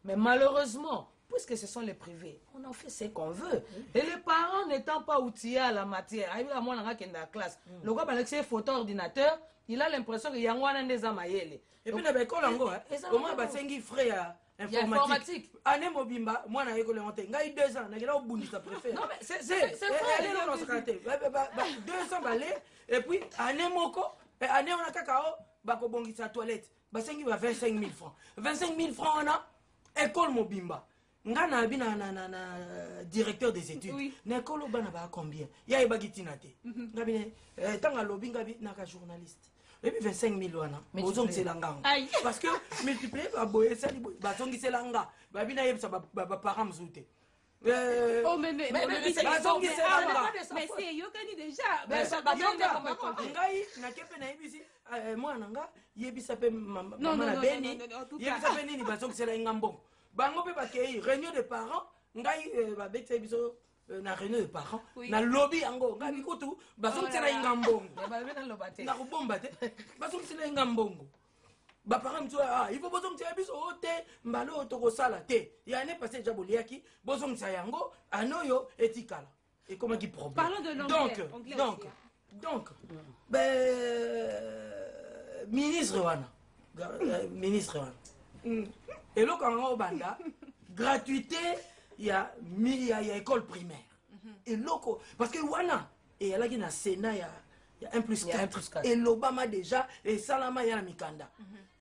Mais malheureusement, puisque ce sont les privés, on en fait ce qu'on veut. Et les parents n'étant pas outillés à la matière, il y a moi qui est dans la classe. Le gars, il a photo ordinateur, il a l'impression qu'il y a un des amayele. Et puis, il y a école en Goa. Comment il y a frère informatique. Année Mobimba, moi, je suis monté. Il y a 2 ans, je suis ça préfère. Non, mais c'est vrai. 2 ans, et puis, année Moko, année on a cacao, bako bongi sa toilette. Basengi va 25 000 francs. 25 000 francs, on a école Mobimba. Ngana abina na directeur des études. Oui. Na école bana ba combien? Ya ibagitina te. Ngabine tanga lobi ngabi naka journaliste. Et puis 25 000 wana. Bozong selanga. Parce que multiplier ba boye sali boy bazongi selanga. Babina yebsa ba parents mzute. Oh mais c'est yokani déjà. Ngai na kepe na yebisi moi nanga yebisa pe mama na beni. Yebisa pe nini bazongi selanga mbongo. Bango pe bakei réunion de parents ngai ba betsa biso na réunion de parents na lobby ango ngai kutu bazongi selanga mbongo. Na kubomba te. Bazongi selanga mbongo. Ba parents mtu il faut bozongi selanga biso te mbalo to ko sala te. Ya ne passé jaboliaki bozongi sa yango anoyo etikala. Et comment qui problème. Parlons de l'anglais. Donc ministre wana et là quand on banda gratuité il y a école primaire et loco parce que wana et là qui na Sénat il y a 1+4 et l'Obama déjà et Salama il y a la mikanda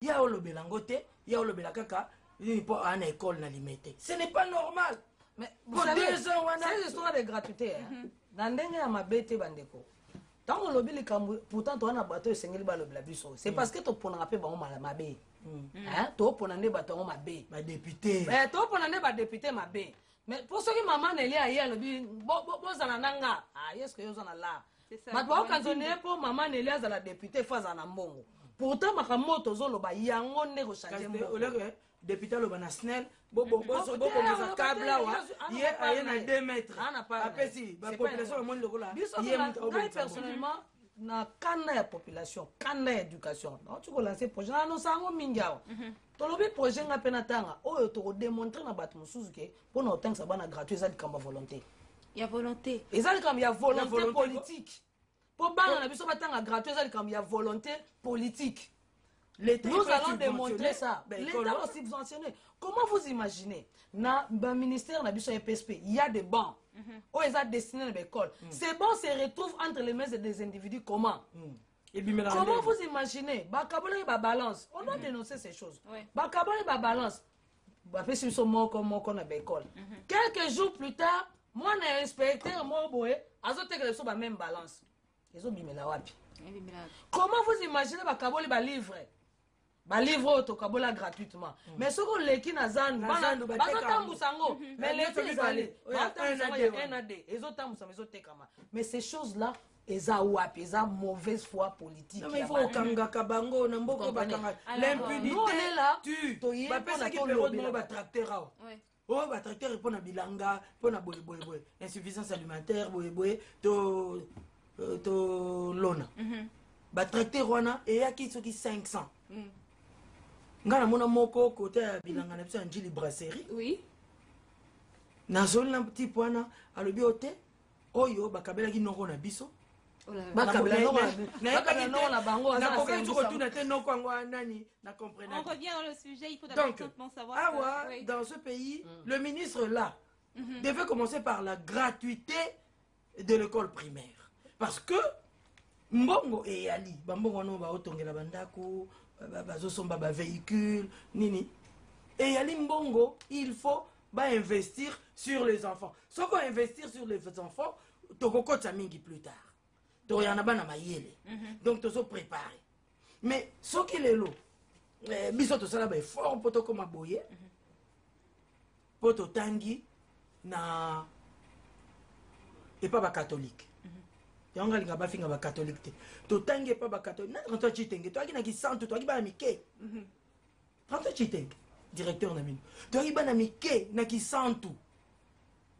il y a olobelangote il y a olobelakaka il faut une école na limité ce n'est pas normal. Mais vous savez, c'est l'histoire de gratuité. Dans le ya mabete bandeko. Tant on lobby les cambo, pourtant toi na bateau sengeli ba lobby la biso. C'est parce que to pona ngape ba mala mabe. Hein? To pona ne bateau mabe. Ba député. Mais to pona ne ba député mabe. Mais pour ceux qui maman Nelly a hier lobby bo zana nanga. Ah yes que yo zana là. C'est ça. Mais quand on est pour maman Nelly a la députée fa zana mbongo. Pourtant makamoto zo loba yango ne ko changer mbongo. Député le banasnel bobo câble là il est à 2 mètres après si la population le monde le là personnellement na kana ya population kana ya éducation donc tu peux lancer projet na no sango mingiao to lobi projet nga pena tanga oyo to démontrer na bato musuzu ke pour na otanga bana gratuit ça dikamba volonté il y a volonté ezali comme il y a volonté politique pour bana na biso batanga gratuit ça comme il y a volonté politique. Nous allons démontrer ça. L'État va subventionner. Comment vous imaginez? Dans le ministère de PSP, il y a des bancs où ils sont destinés à l'école. Ces bancs se retrouvent entre les mains des individus. Comment? Comment vous imaginez? Bakabole ba balance. On doit dénoncer ces choses. Bakabole ba balance. Quelques jours plus tard, moi, un inspecteur, moi, azote que les même balance. Ils ont bimela wapi. Comment vous imaginez bakabole ba livre? Ba livre auto kabola gratuitement. Mais ce qu'on l'équipe na zandu, sango. Mais les filles allez, ils ont mais ces choses-là, ils ont wapi, ils ont mauvaise foi politique. Mais il faut kanga kabango na mboko bakanga. L'impunité tu. Ba pesa ki période ba tracteur. Oh ba tracteur pour na bilanga, pour na boy. Insuffisance alimentaire boy to lona. Ba tracteur wana et ya ki soki 500. Ngana mona moko côté bilanga na biso njili brasserie. Oui. Na zone na petit poana alobi ote oyo bakabela ki noko na biso. Bakabela na bango na koka nzoko tuna te noko ngwa nani na comprendre. On revient dans le sujet, il faut d'abord savoir dans ce pays, le ministre là devait commencer par la gratuité de l'école primaire parce que mbongo e yali bambongo no ba otongela bandako bazosomba ba véhicule nini et yali mbongo il faut investir sur les enfants ce qu'on investir sur les enfants tokokota mingi plus tard to yana bana mayele donc to so préparer mais ce qui est lo biso to sala ba effort poto koma boye poto tangi na et pas ba catholique. Yanga linga ba finga ba catholique te to tangi pas ba catholique na quand tu tenge to akina ki santo to akiba mike quand tu tenge directeur na mino to akiba na mike na ki santo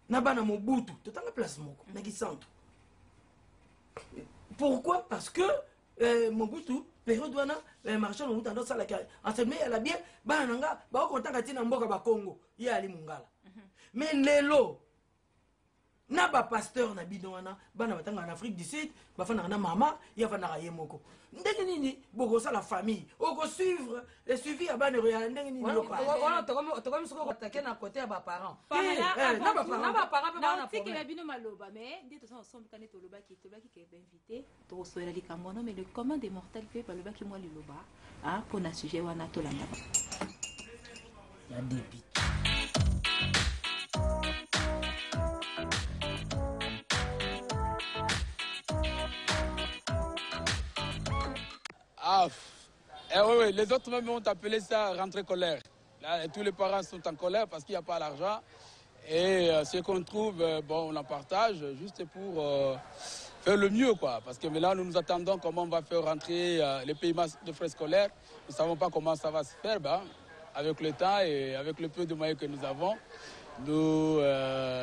na bana mobutu to tanga place moko na ki santo pourquoi parce que mobutu période wana marché no mutando sala ka enseigner ya la bien bana nga ba ko ntaka tina mboka ba Congo ya ali mungala mais lelo na ba pasteur na bino wana bana batanga en Afrique du Sud ba fana na mama ya fana ka yemoko ndenge nini boko sala famille oko suivre le suivi ya bana ya ndenge nini wana to comme soko attaquer na côté ya ba parents na ba parents na tiki la bino maloba mais ndi to ça ensemble quand to loba ki ke ba invité to so la likambono mais le commun des mortels fait ba loba ki moi liloba ah pour na sujet wana to landa ya débit. Ah, oui, les autres même ont appelé ça rentrée colère. Là, tous les parents sont en colère parce qu'il n'y a pas l'argent. Et ce qu'on trouve, bon, on en partage juste pour faire le mieux, quoi. Parce que maintenant, nous nous attendons comment on va faire rentrer les paiements de frais scolaires. Nous ne savons pas comment ça va se faire, avec le temps et avec le peu de moyens que nous avons. Nous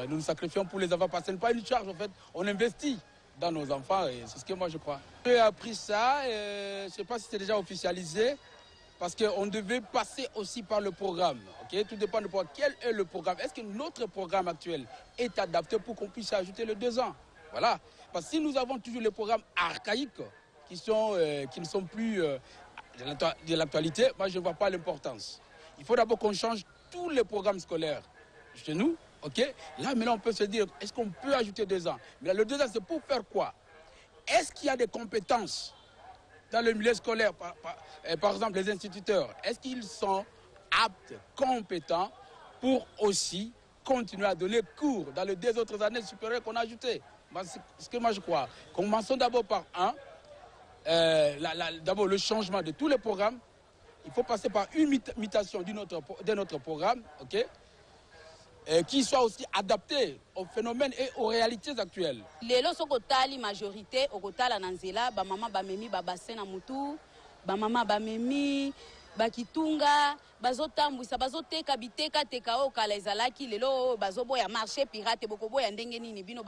nous sacrifions pour les avoir, parce que ce n'est pas une charge, en fait. On investit dans nos enfants, et c'est ce que moi je crois. J'ai appris ça, je ne sais pas si c'est déjà officialisé, parce qu'on devait passer aussi par le programme. Okay? Tout dépend de quel est le programme. Est-ce que notre programme actuel est adapté pour qu'on puisse ajouter les 2 ans? Voilà. Parce que si nous avons toujours les programmes archaïques qui ne sont plus de l'actualité, moi je ne vois pas l'importance. Il faut d'abord qu'on change tous les programmes scolaires chez nous. Okay? Là, maintenant, on peut se dire, est-ce qu'on peut ajouter 2 ans? Mais là, le 2 ans, c'est pour faire quoi? Est-ce qu'il y a des compétences dans le milieu scolaire, par exemple les instituteurs? Est-ce qu'ils sont aptes, compétents pour aussi continuer à donner cours dans les 2 autres années supérieures qu'on a ajoutées? C'est ce que moi je crois. Commençons d'abord par d'abord le changement de tous les programmes. Il faut passer par une mutation de notre programme, ok? Qui soit aussi adapté aux phénomènes et aux réalités actuelles. Lelo sokotali majorité okotala nanzela ba mama ba memi ba basena mutu ba mama ba memi ba kitunga bazotambwisa bazoteka biteka teka o kala ezalaki lelo bazoboya marché pirate bokoboya ndenge nini bino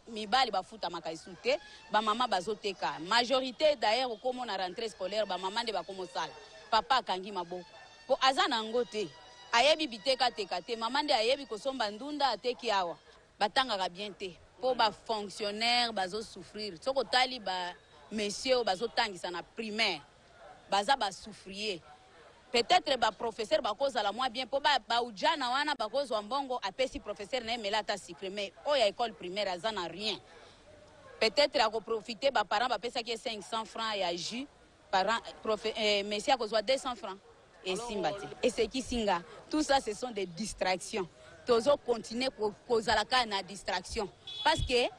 mibali bafuta makaisute ba mama bazoteka majorité d'ailleurs okomo na rentrée scolaire ba mama nde bakomosala papa kangi maboko po azana ngote ayebi biteka teka te mama nde ayebi kosomba ndunda ateki awa batangaka bien te po ba fonctionnaire bazo souffrir soko tali ba messieurs bazo tangisa na primaire baza ba souffrier peut-être ba professeur ba cause la moins bien po ba ujana wana ba cause mbongo apesi professeur na melata secret mais o ya école primaire azana rien peut-être à profiter ba parents ba pesa ki 500 francs ya jus parents messieurs cause 200 francs. Et Simbati. Et c'est qui singa. Tout ça, ce sont des distractions. Tozo continue cause à la distraction. Parce que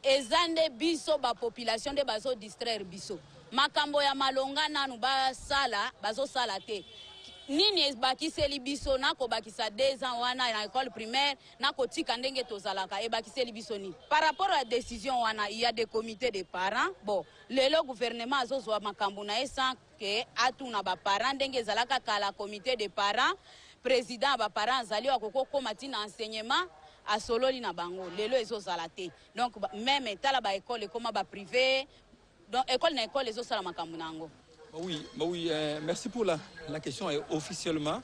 ezande biso ba population de bazo distraire biso. Makambo ya malonga nanu ba sala bazo sala te. Nini bakiseli biso nako bakisa 2 ans wana na école primaire nako tika ndenge tozalaka e bakiseli biso ni. Par rapport à la décision wana, il y a des comités de parents. Bon, le gouvernement azozwa makambo na esa que atuna ba parents ndenge zalaka kala comité de parents, président ba parents zali wa kokoko matina enseignement a sololi na bango. Lelo ezozala te. Donc même tala ba école comme ba privé, donc école na école ezosala makambo nango. Oui, merci pour la question. Et officiellement,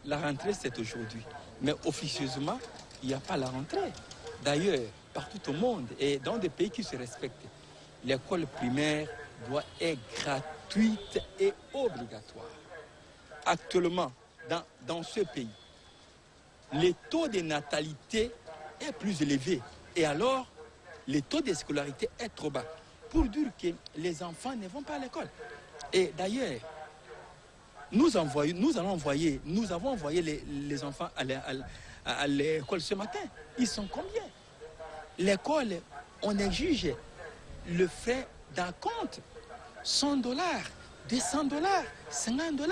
la rentrée, c'est aujourd'hui. Mais officieusement, il n'y a pas la rentrée. D'ailleurs, partout au monde et dans des pays qui se respectent, l'école primaire doit être gratuite et obligatoire. Actuellement, dans ce pays, le taux de natalité est plus élevé. Et alors, le taux de scolarité est trop bas. Pour dire que les enfants ne vont pas à l'école. Et d'ailleurs, nous avons envoyé les enfants à l'école ce matin. Ils sont combien? L'école, on exige le frais d'un compte. $100, $200, $50.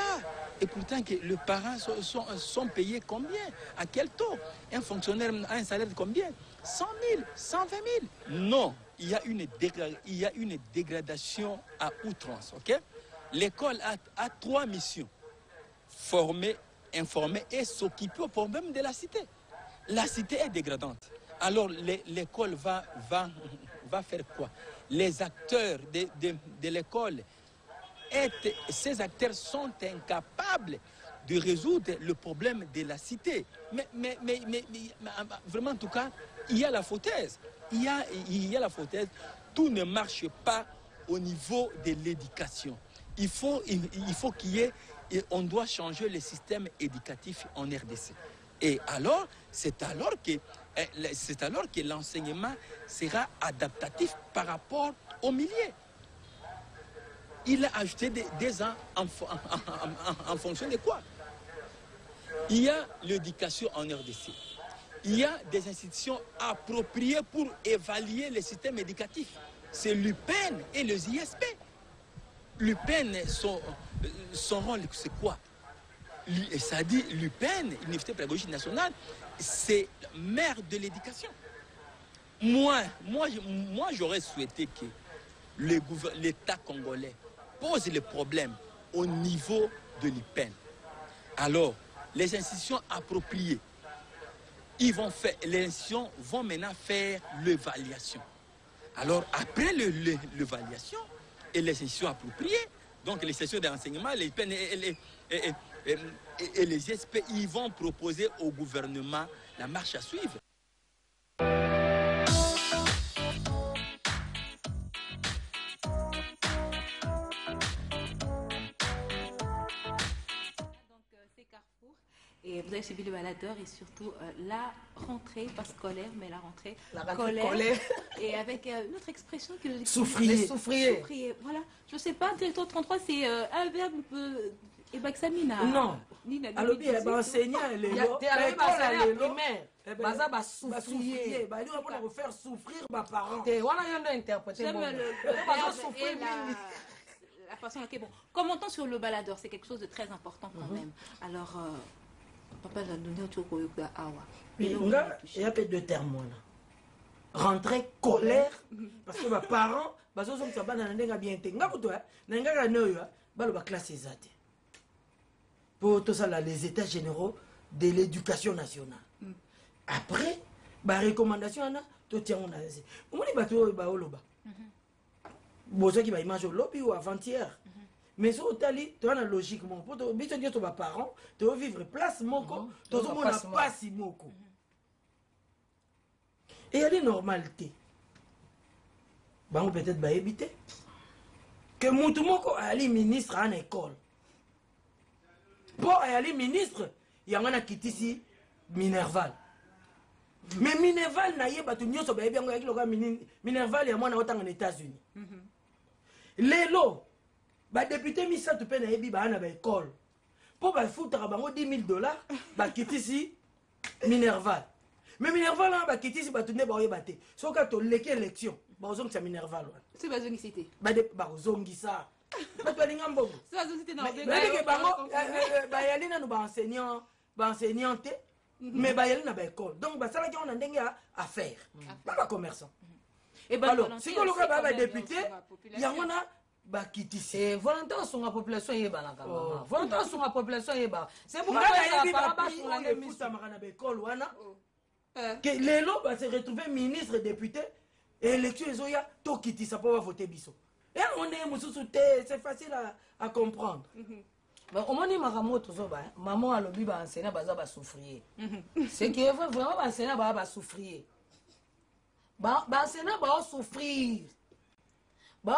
Et pourtant, que les parents sont payés combien? À quel taux? Un fonctionnaire a un salaire de combien? 100 000, 120 000. Non, il y a une dégradation à outrance, ok? L'école a 3 missions. Former, informer et s'occuper au problème de la cité. La cité est dégradante. Alors l'école va faire quoi? Les acteurs de l'école ces acteurs sont incapables de résoudre le problème de la cité. Mais vraiment, en tout cas, il y a la foutaise. Il y a la foutaise. Tout ne marche pas au niveau de l'éducation. Il faut qu'il y ait... On doit changer le système éducatif en RDC. Et alors, c'est alors que l'enseignement sera adaptatif par rapport au milieu. Il a ajouté des ans en fonction de quoi? Il y a l'éducation en RDC. Il y a des institutions appropriées pour évaluer le système éducatif. C'est l'UPEN et les ISP. L'UPEN, son rôle, c'est quoi? Ça dit l'UPEN, l'Université pédagogique nationale, c'est mère de l'éducation. Moi, j'aurais souhaité que l'État congolais pose les problèmes au niveau de l'UPEN. Alors, les institutions appropriées, les institutions vont maintenant faire l'évaluation. Alors, après l'évaluation et les institutions appropriées, donc les institutions d'enseignement, les UPEN et les ISP, ils vont proposer au gouvernement la marche à suivre. Et vous avez suivi le baladeur et surtout la rentrée, pas scolaire, mais la rentrée scolaire. Et avec une autre expression que le souffrier. Souffrier. Voilà. Je ne sais pas, territoire 33, c'est un verbe un peu. Et Baxamina. Non. Alors, il y a un enseignant, il y a un primaire. Baza ba souffrier. Bah, nous, on va faire souffrir mes parents. On a interprété. La façon laquelle, bon, commentons sur le baladeur, c'est quelque chose de très important quand même. Alors, papa l'a donné au tour de Awa. Il y a peut-être deux termes là. Rentrer colère, parce que mes parents, ils sont bien classe pour tout ça, les états généraux de l'éducation nationale. Après, la recommandation, tout tient on a. On dit bateau baoloba. Bozo qui va image au lobby ou avant-hier. Mais sur Otali, tu as la logique mon pour te dire to parents, tu vas vivre place moko, tout le monde n'a pas si moko. Et il y a des normalités. Bah on peut-être va éviter que Moutoumoko ali ministre en école. Pour aller ministre, il y a un qui ici Minerval. Mais Minerval n'a pas tout nyoso ba bien avec le Minerval et moi na autant en États-Unis. Les lots, bah député Missa tu peux na yebi ba na ba école. Pour ba foutre bango $10,000, ba quitter ici Minerval. Mais Minerval là ba quitter ici ba tourner ba yebate. So ka to leke élection, ba ozong sa Minerval. C'est ba zongi cité. Ba ozongi ça. Ba to linga mbongo. C'est ba zongi cité na. Ba yali na no ba enseignante. Mais bah, il y a une école. Donc, bah, ça là, on a des à faire. Pas commerçant. Et bah, alors, si on a des députés, il y a un qui tisse. Et volontaire sur la population, il y a volontaire sur la population, il y a. C'est pourquoi il y a que les lots va se retrouver ministre, député, et élection, ils ont ya tout qui tisse pour voter biso. Et on est, c'est facile à comprendre. Au moins, maman a lobby va enseigner à souffrir. C'est qui veut vraiment enseigner à souffrir. Enseigner à souffrir.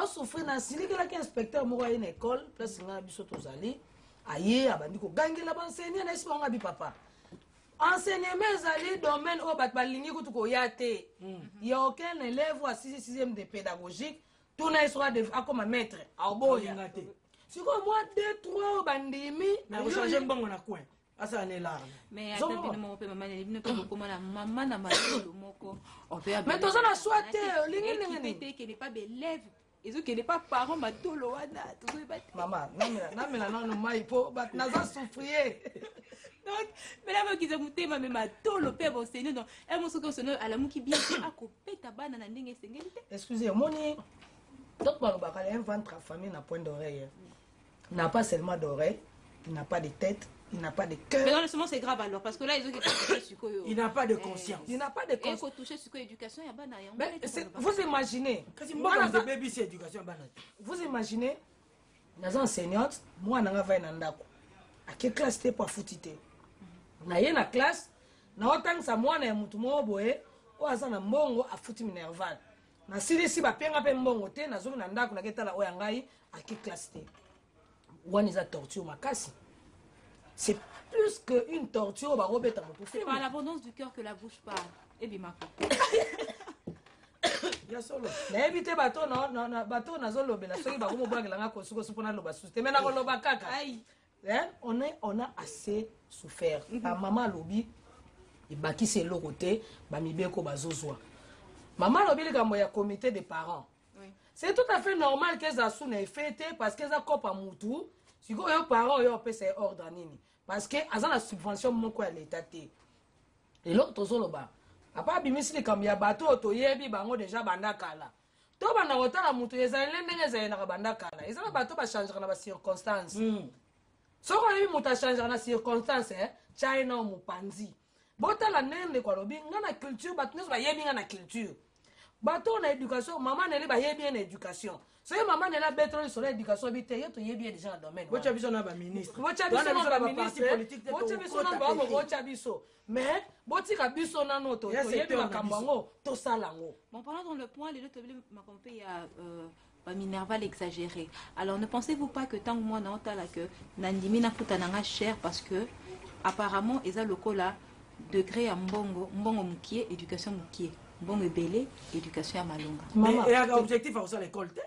Souffrir dans si quelqu'un inspecteur moi une école, place là biso tozali, aye abandi ko gangela ba enseigner na esi nga bi papa. Enseigner mes ali domaine au bat balingi ko to yate. Il y a aucun élève à 6e de pédagogique, tout na soit de comme maître, a boya. Si moi 2-3 bandimi, mais vous changez bon on a coin. Ah ça n'est là. Mais attends mon père maman ne peut pas comment la maman na malolo moko. Mais toi ça na souhaité lingi qui n'est pas élève. Et ceux qui n'est pas parent matolo wana tout ça maman namela non mai po bat naza souffrir. Donc mais là qui zamuté ma matolo père enseigner donc elle mon soko sonno à la muki bien à couper ta banane na ndenge sengelité. Excusez moi ni donc balobaka un ventre à famille na point d'oreille. Il n'a pas seulement d'oreille, il n'a pas de tête, il n'a pas de cœur. Mais non, seulement c'est grave alors, parce que là, ils ont touché sur quoi. Il n'a pas de conscience. Il n'a pas de conscience. Il faut toucher sur quoi éducation, il y a pas vous imaginez. Vous imaginez. naza enseignante mwana nga vai na ndako ake classe te po afuti te na ye na classe naotangisa mwana ya mutu moko boye oyo aza na mbongo afuti minerval nasilisi bapenga mpe mbongo te nazoki na ndako naketala oyo ya ngai ake classe te wana eza torture makasi. C'est plus qu'une torture barobeta motu. C'est par l'abondance du cœur que la bouche parle. Et bimako. Ya solo. Na éviter bateau na bateau na zolobela soki ba komo bwakela nga kosuko supona loba suste mais na koloba kaka. On a assez souffert. Ta maman lobi ibakisi eloko te ba mibeko bazozwa. Maman lobi likambo ya comité de parents. Oui. C'est tout à fait normal que ça sous na fête parce que ça kopa mutu. Si vous avez parents yo pesa ordre nini parce que azana la subvention moko ya l'état te. Et l'autre zoloba. Apa bimisili kam ya bato to yebi bango déjà banda kala. To banda kotala mutu ezali ndenge ezali na banda kala. Ezala bato ba changer na ba circonstances. Soko yebi mutu changer na circonstances China mu panzi. Botala nende kwa lobi ngana culture bato nezo ba yebi ngana culture. Bato na éducation maman nele ba yebi na éducation. So maman nela betro sur l'éducation bité yeto yebi déjà dans domaine. Bocha biso na ba ministre. Bocha biso na ba ministre politique. Bocha biso na ba bocha biso. Mais botika biso na noto to yebi makambango to salango. Bon pendant dans le point les deux tobili makompe il y a Minerval exagéré. Alors ne pensez-vous pas que tant que moi na là que nandimi na futa nanga cher parce que apparemment eza lokola degré à mbongo mukie éducation mukie. Bon me belé éducation à malonga. Mais et objectif à ça l'école te.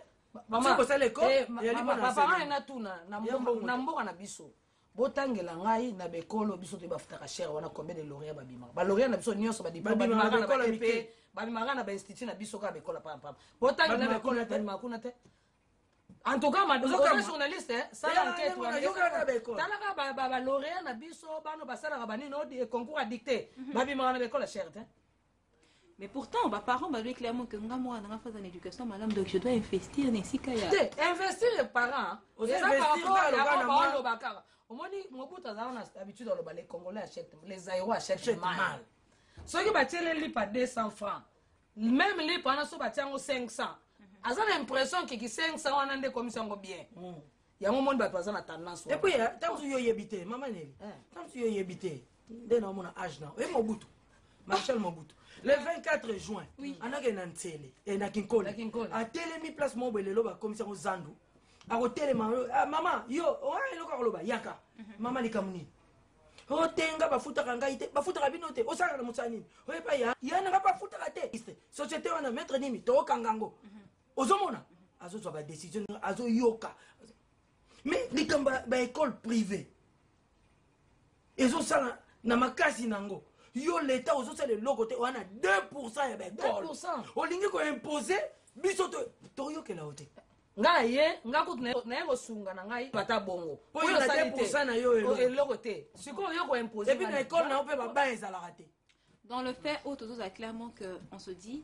Maman c'est l'école. Papa na tuna na mboka na biso. Botangela ngai na bekolo biso te bafutaka cher wana combien de lauréats babima. Ba lauréats na biso nyonso ba diplôme babima na bekolo mpe babima na ba institut na biso ka bekolo pam. Botangela na bekolo te makuna te. En tout cas, ma journaliste, ça l'enquête. Talaka ba lauréats na biso bano basala bani no di concours à dicter. Babima na bekolo cher te. Mais pourtant, mes parents m'ont dit clairement que moi, je fais une éducation, madame, donc je dois investir dans ces cas. Investir les parents. C'est ça par rapport à Bakara. Au moins, mon bout a l'habitude dans le balai congolais achètent, les aéros achètent mal. Ceux qui battent les livres à 200 francs, même les pendant ce bâtiment 500. Ils ont l'impression que 500 on a des commissions bien. Il y a un moment où ils ont tendance. Et puis, tant que tu y habites, maman, tant que tu y habites, dès mon âge, non, et mon bout, Marshall Mobutu. Le 24 juin, on a gagné un télé, et na Kinkole. A télé mi place mon belé loba comme ça au Zandu. A au télé maman, yo, ouais loka loba yaka. Maman li kamuni. O tenga ba futa kanga ite, ba futa binote, o sala na mutsani. O pa ya na ba futa kate. Société wana maître nimi to kangango. Ozomona. Azo so ba décision azo yoka. Mais li kamba ba école privée. Ezo sala na makasi nango. Yo l'État aux autres le logo on a 2% ya l'école. 2%. O lingi ko imposer biso to yo ke la hote. Ngaye ngakutu na ngo sunga na ngai bata bongo. Po yo na 2% na yo logo te. Siko yo ko imposer. Et puis na école na on peut ba ezala raté. Dans le fait autre chose clairement que on se dit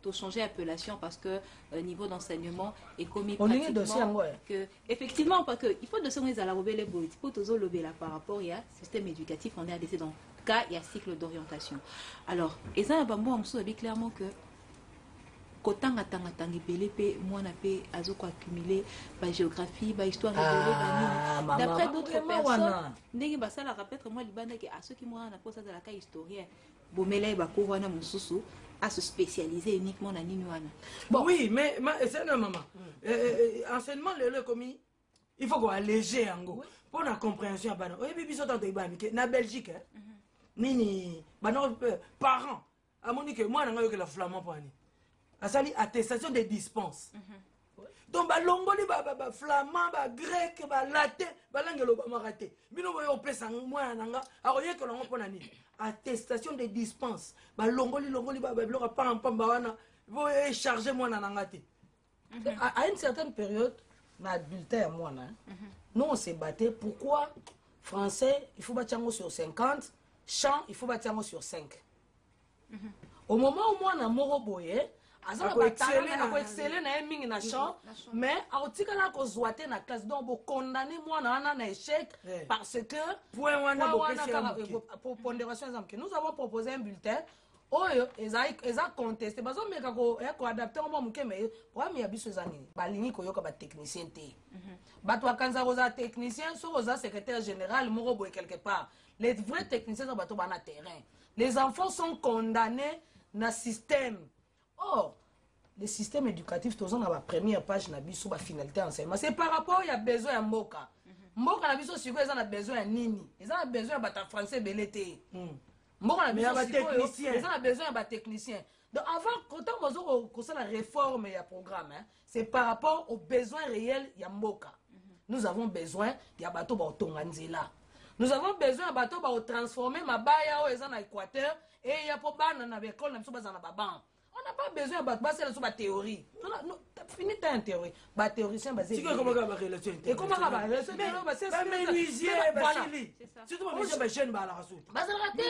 de changer appellation parce que niveau d'enseignement est commis pratiquement que effectivement parce que il faut de ce qu'on à la rebelle politique pour tous lever là par rapport il y a système éducatif on est à dans cas il y a cycle d'orientation. Alors et ça va moi on dit clairement que kotanga tanga tangi belé moi na pe azoko accumuler ba géographie ba histoire d'après d'autres personnes ndenge basala rappeler moi libanda que à ceux qui moi na posa de la cas historien bomele ba ko wana mususu à se spécialiser uniquement dans l'inuana. Bon oui mais c'est non maman enseignement le commis il faut qu'on alléger en gros pour la compréhension bana oye biso tanto ibami ke na Belgique nini bana parents amoni que moi na ngayo que la flamand pani asali attestation de dispense donc balongoli ba flamand ba grec ba latin balangelo ba maraté bino boyo pesa moi na nga akoye que longo pona nini attestation de dispense balongoli ba bloka pam wana boye charger moi na nga te à une certaine période na bulletin moi na nous on s'est battu pourquoi français il faut battre sur 50 chant il faut battre sur 5 au moment où moi na moro boye azala ko exceller na mingi na chant mais aotikala ko zoate na classe donc bo condamner moi na échec parce que point wana pour pondération exemple que nous avons proposé un bulletin oyo eza contesté bazomeka koadapte ngo moke me problème ya biso eza nini balingi koyoka batechnicien te bato bakanza kozala technicien soki oza secrétaire général moko boye quelque part les vrais techniciens eza bato bana terrain les enfants sont condamnés na système or le système éducatif toza na première page na biso finalité enseignement c'est par rapport ya besoin ya mboka mboka na biso sikoyo eza na besoin ya nini eza na besoin ya bata français ebele te mboka na biso sikoyo eza na besoin ya batechnicien donc avant quand on a la réforme ya programme c'est par rapport aux besoins réels ya mboka nous avons besoin ya bato baotonga nzela nous avons besoin ya bato baotransformer mabaya oyo eza na équateur et ya po bana na bekole na biso baza na baban. On n'a pas besoin de baser sur la théorie. Fini ta théorie. La théoricien basé. C'est comment la relation et comment la relation c'est ça. Menuisier Basili. Surtout moi je jeune ba la rasoute. Basel raté.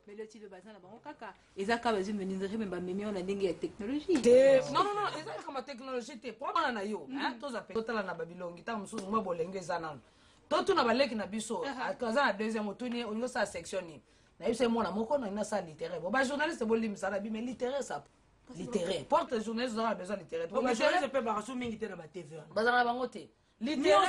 Mais le type de bazin là bon kaka. Ils a ka bazin menuiserie même ba memi on a dingue technologie. Non, ils ont comme technologie te. Pourquoi na yo, hein? Tous appels. Total na Babylone, ta musu ngwa bolenge zanan. Toto na baleki na biso. Akaza na deuxième otuni, on sa sectionner. C'est moi na ça littéraire. Bon, journaliste bon lim ça mais littéraire ça. Littéraire. Porte journaliste on a besoin littéraire. Bon, journaliste peut pas rassou mingi te na ba TV. Bazana bangote. Littéraire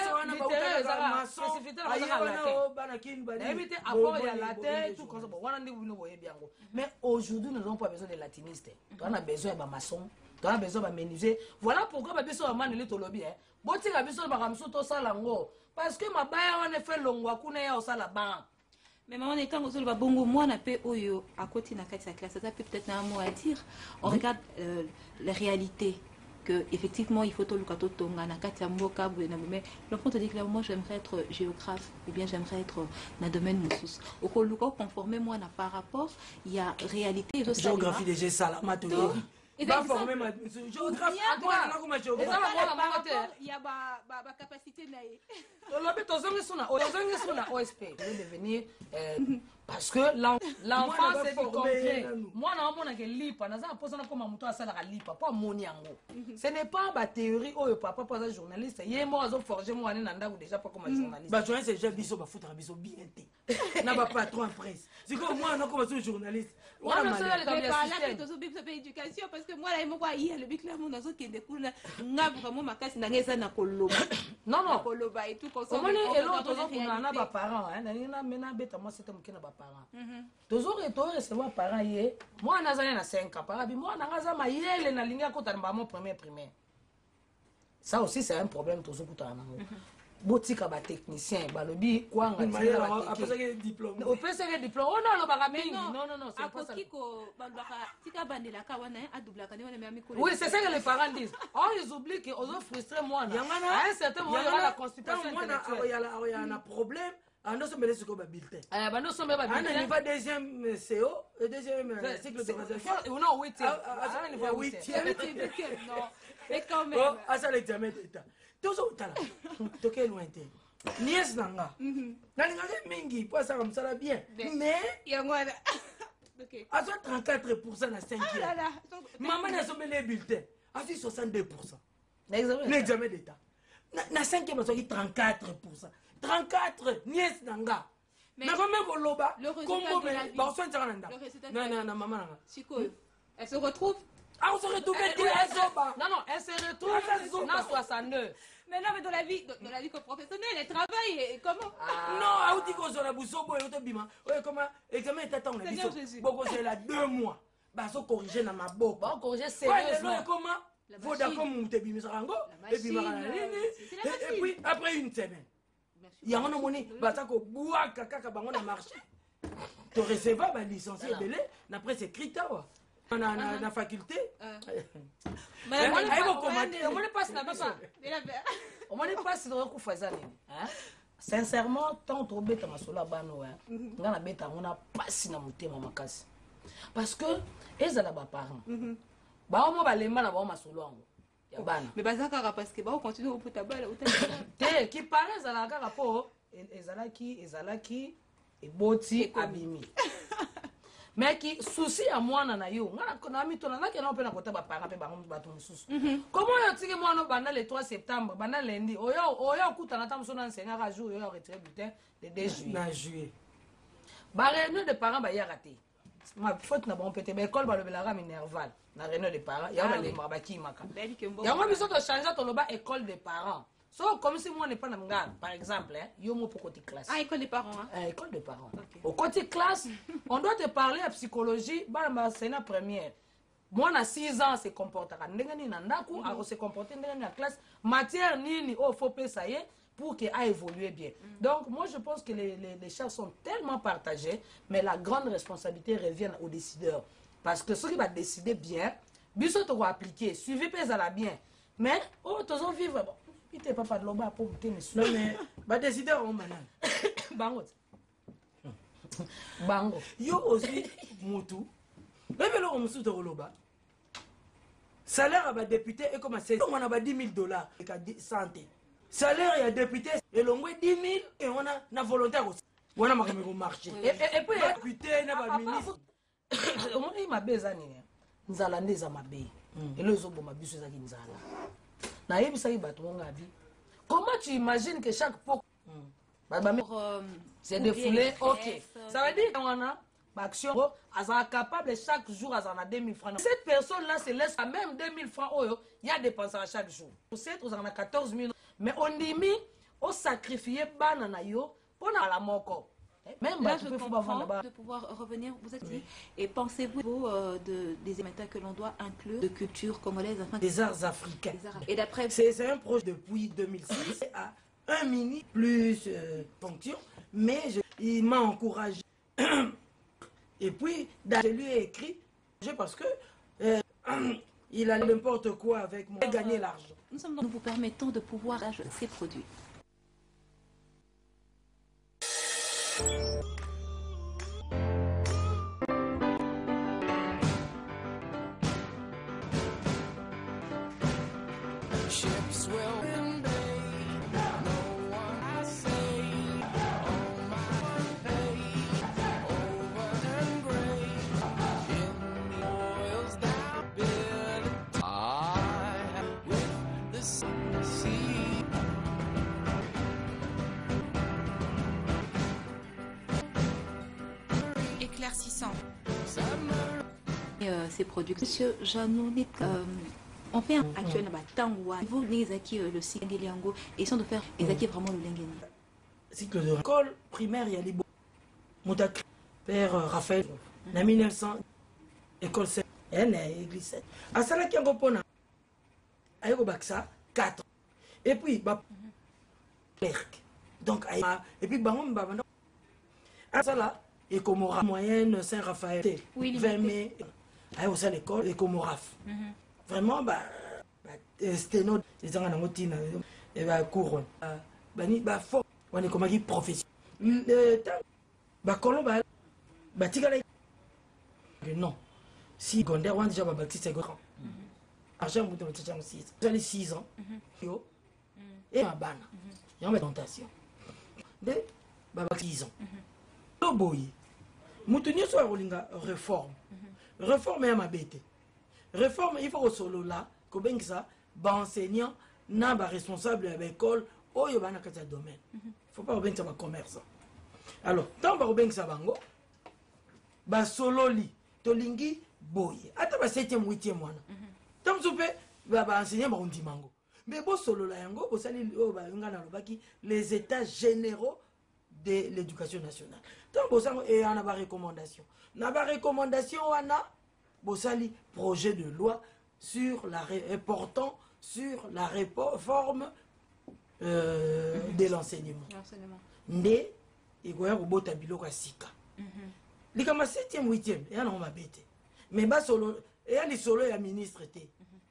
ça spécificité na bana kin bani. Éviter apport ya la tête tout comme ça. Bon, wana ndi bino boye biango. Mais aujourd'hui nous n'avons pas besoin de latinistes. On a besoin de maçon. On a besoin de menuisier. Voilà pourquoi ba biso amane le tolobi Boti ka biso ba ramso to sala ngo parce que mabaya wana fait longwa kuna ya osala ban. Mais maman, quand vous avez bongo, moi, on a fait oyo à côté de la classe. Ça peut peut-être un mot à dire. On regarde les réalités. Que effectivement, il faut tout le cadeau tonga na katia mboka mais l'enfant te dit que moi, j'aimerais être géographe ou bien j'aimerais être dans le domaine moussous. Au cas où conformer moi na par rapport, il y a réalité. Géographie de G salamatologie. Et pas former ma géographie il y a ma capacité naïe. OSP devenir parce que l'enfant c'est du complet. Moi on a que lipa naza posa na koma muto asala ka lipa pas moni yango. Ce n'est pas ba théorie oyo papa pas journaliste yé mo azo forger mo ane nanda déjà pas comme journaliste. Ba journaliste c'est biso ba foutre biso bien té. Na ba patron presse. C'est comme moi on a comme journaliste. On a ça les comme système. Tozo biso pe éducation parce que moi là mo kwa hier le bic là mon azo kende kuna nga vraiment makasi na ngeza na koloba. Non koloba et tout comme ça. On est elo tozo kuna na ba parents hein na mena beta moi c'était mokina ba parents. Toujours recevoir parents hier. Moi nazali na 5 ans parabi moi na ngaza mayele na linga kota na mon premier primaire. Ça aussi c'est un problème tozo kutana nango. Botika ba technicien balobi kwa ngati ba après diplôme. Au PSG diplôme. Oh non, lo ba mingi. Non, c'est pas ça. Akiko bandaka tika bandela ka wana a double ka ni wana mi ko. Oui, c'est ça que les parents disent. Oh, ils oublient que ils ont frustré moi. À un certain moment, il y aura la constipation intellectuelle. Il y a un problème. Ah non, c'est ce qu'on va bulletin. Ah bah non, c'est pas bulletin. On va deuxième CO, deuxième cycle de transaction. Non, 8e. Ah, 8e. Non. Mais quand même. Oh, ah ça l'examen d'état. Toujours tala. Toke loin té. Nièce nanga. Nalinga mingi, pour ça comme ça là bien. Mais il y a moi. OK. À 34% na 5e. Ah là là. Maman n'a sommé les bulletins. À 62%. L'examen d'état. Na 5e on dit 34%. 34 nièce nanga. Mais quand même au loba, combo mais bon soin nanga. Non maman nanga. Siko. Elle se retrouve. Ah on se retrouve Non, elle se retrouve dans 62. Mais non, mais dans la vie professionnelle, elle travaille et comment? Non, on dit qu'on se la boussobo et on bima. Oui, comment examen est attend les biso. Bon, c'est là 2 mois. Bah so corriger dans ma boque. Bon, corriger sérieusement. Ouais, comment? Faut d'accord mon te bimi sarango et puis et puis après une semaine. Il y a un monnaie, bah ça ko boua kaka bango na marché. Tu recevais ba licencié belé, après c'est critère. Na faculté. Mais on n'est pas na papa. On n'est pas si de kufazana hein. Sincèrement, tant trop bête masola bano hein. Ngana bête on a pas si na mutema makasi. Parce que ezala ba parents. Ba mo ba lemba na ba masolo ngo. Ya bana. Mais bazaka parce que ba continue au putabala te qui paraît ezala ka rapport ezalaki eboti abimi. Mais qui souci à moi na yo ngana kona mitona na kena opena kota ba parents pe ba bato mususu. Comment yo tiki moi no banda le 3 septembre banda lundi oyo kutana tamso na nsenga ka jour yo retiré bulletin le 2 juillet. Na juillet. Ba réunion de parents ba ya raté. Ma faute na bon pété ba école ba le belara minerval. Na réunion de parents, ya ba le mabaki maka. Ya moi biso to changer to loba école de parents. So comme si moi n'est pas na ngana, par exemple, hein, yo mo pour côté classe. Ah, école des parents hein. École de parents. Okay. Au côté classe, on doit te parler à psychologie, ba na sénat première. Moi na 6 ans se comportera ndengani na ndaku, a se comporter ndengani na classe, matière nini oh faut payer ça y est pour qu'il a évolué bien. Donc, moi, je pense que les charges sont tellement partagées, mais la grande responsabilité revient aux décideurs. Parce que ceux qui vont décider bien, Bissot va appliquer, suivez pas ça bien. Mais, oh, tous on vivre, bon, il n'est pas de l'oba pour me non, mais, bah, décideurs, on malade. Bango. Bango. Yo aussi, Moutou. Même là, on me soute au loba. Salaire à ma député est comme ça. On a 10 000 $. Santé. Salaire et député, et l'on a 10 000 et on a la volontaire aussi. On a marché. Et puis, député, on a ministre. On a ma bezani. Nous allons les amaber. Et les autres, ma bus, nous allons. Comment tu imagines que chaque pot. C'est défoulé, ok. Ça veut dire qu'on a action, elle est capable chaque jour, elle a 2000 francs. Cette personne-là se laisse à même 2000 francs, il y a des dépenses à chaque jour. Pour cette, on a 14 000. Mais on dit, on sacrifie banana yo pour la moko. Même là, je comprends de pouvoir revenir. Vous êtes dit, et pensez-vous des émetteurs que l'on doit inclure de culture congolaise, enfin, des arts africains. Et d'après, c'est un projet depuis 2006 à un mini plus fonction, mais il m'a encouragé. Et puis, je lui ai écrit, parce que il a n'importe quoi avec moi, gagner l'argent. Nous vous permettons de pouvoir acheter ces produits. Éclaircissant. Ces produits. Monsieur Janounet, on fait un actuel Tangwa. Vous les acquis le cycle de Liango et sont de faire les acquis vraiment le Lengeni. Cycle de l'école primaire, il y a les beaux. Mon père Raphaël, en 1900, école 7, église 7. À ça, là, qui a un peu de Baksa, 4 ans. Et puis, bah, donc, et puis, bah, on va à ça là, et Comora, moyenne Saint-Raphaël, 20 mai, à aussi à l'école, et Comoraf. Vraiment, bah, c'était notre, les gens en routine, et bah, couronne. Bah, fort, on est comme un professionnel. Bah, Colomba, bah, Tigala, non. Si Gonder, on a déjà baptisé 5 ans. Argent, vous devez être 6. Vous avez 6 ans. Et ma banne. Il y a une tentation. De, bah, 6 ans. Le boy. Moutouni soit rolinga réforme. Réforme est ma bête. Réforme, il faut au solo là, que ça, bah, enseignant, n'a pas responsable de l'école, ou il y a un domaine. Il ne faut pas que ça va commerçant. Alors, tant que ça bango, bah, solo li, tolingi, boy. Attends, bah, 7e, 8e mois. Tant que tu bah, enseigner, bah, on dit mango. Mais bon, solo la yango, les états généraux de l'éducation nationale. Tant que ça, et on a des recommandations. On a des recommandations, on a Bossali, projet de loi sur portant sur la réforme de l'enseignement. Né, il y a un robot à biloko à Sika. Il y a 7e, 8e, et on va bêter. Mais bas solo, et il y a solo, il y a ministre.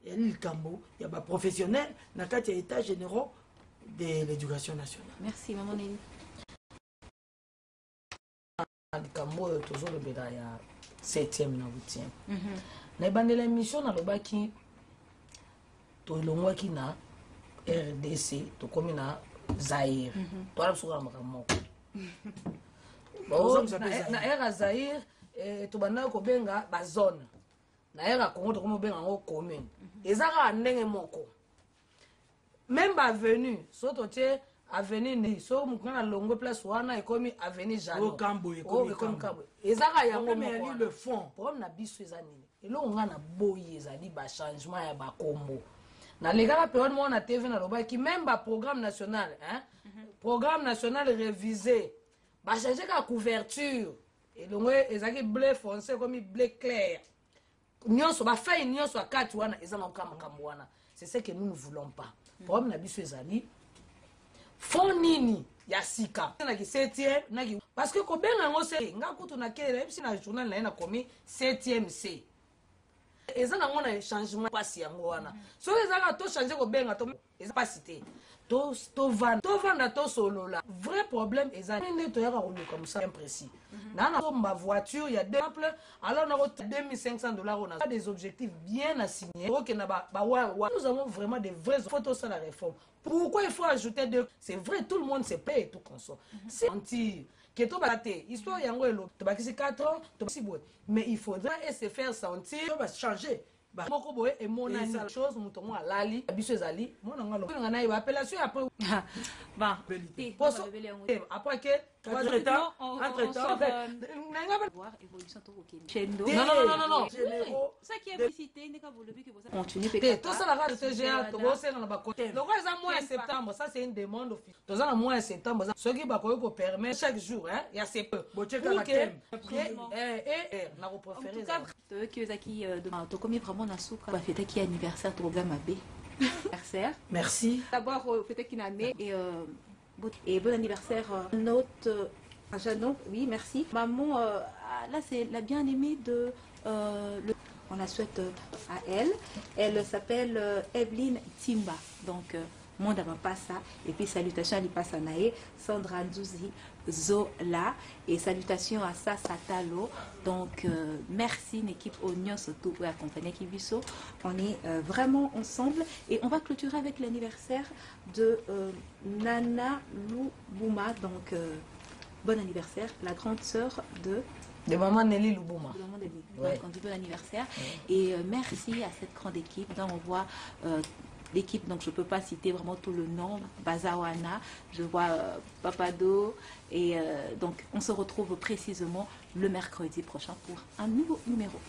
Il y a le Cambo, il y a des professionnels, il y a des états généraux de l'éducation nationale. Merci, maman Nelly. Le Cambo, toujours le béda, il y a 7e, 8e. Na bandela émission na lobaki to longwaki na RDC to komi na Zaire to ala sura makamoko na era Zaire to banda ko benga ba zone na era Congo to komo benga ngo commune ezaka ndenge moko même ba venu soto tie avenue ne so mukana longo place wana ekomi avenue Jean Okambo ekomi Kambo ezaka yango mais ali le fond problème na biso eza nini elongo nga na boyi ezali ba changement ya ba kombo na legala période mo na TV na lobaki même ba programme national hein programme national révisé ba changer ka couverture elongo ezaki bleu foncé comme bleu clair nyonso ba feuille nyonso akati wana eza na makambo wana c'est ce que nous ne voulons pas problème na biso ezali fond nini ya sika na ki 7e na ki parce que ko benga ngo se nga kutu na kele bisi na journal na komi 7e C ezana ngona changement pasi yango wana so ezaka to changer ko benga to eza pas cité to vanda to solola vrai problème eza nde to yaka ko comme ça imprécis na ma voiture il y a deux exemples alors on a $2500 on a des objectifs bien assignés OK na ba nous avons vraiment des vraies photos sur la réforme. Pourquoi il faut ajouter deux? C'est vrai, tout le monde se paye et tout comme ça. C'est mentir. Que tout baté, histoire yango elo, to bakisi 4 ans, to bakisi boy. Mais il faudrait se faire sentir, on va changer. Ba moko boy et mon chose mutongo alali, biso ezali, mona ngalo. Ngana iba appellation après. Bon, après que entre-temps, voir évolution to OK. Non. Ça qui est publicité n'est pas vous le que vous continue tout ça la radio TGA to bosser na ba côté. Donc ça mois septembre, ça c'est une demande officielle. Dans un mois septembre, ce qui va ko permettre chaque jour hein, il y a ces peu. Na ko préférer. En tout cas, que zaki de comme vraiment na souka ba fête qui anniversaire to programme AB. Anniversaire. Merci. D'abord fête qui année et bon anniversaire note à Janon, oui merci. Maman là c'est la bien-aimée de on la souhaite à elle. Elle s'appelle Evelyne Timba. Donc monde avant pas ça et puis salutations à Lipa Sanae, Sandra Nzouzi Zola et salutations à Sasa Talo. Donc merci l'équipe Oignon surtout pour accompagner Kibiso. On est vraiment ensemble et on va clôturer avec l'anniversaire de Nana Loubouma. Donc bon anniversaire, la grande sœur de maman Nelly Loubouma. De maman Nelly. Ouais. Donc on dit bon anniversaire et merci à cette grande équipe. Donc on voit l'équipe, donc je ne peux pas citer vraiment tout le nom, Bazawana, je vois Papado, et donc on se retrouve précisément le mercredi prochain pour un nouveau numéro.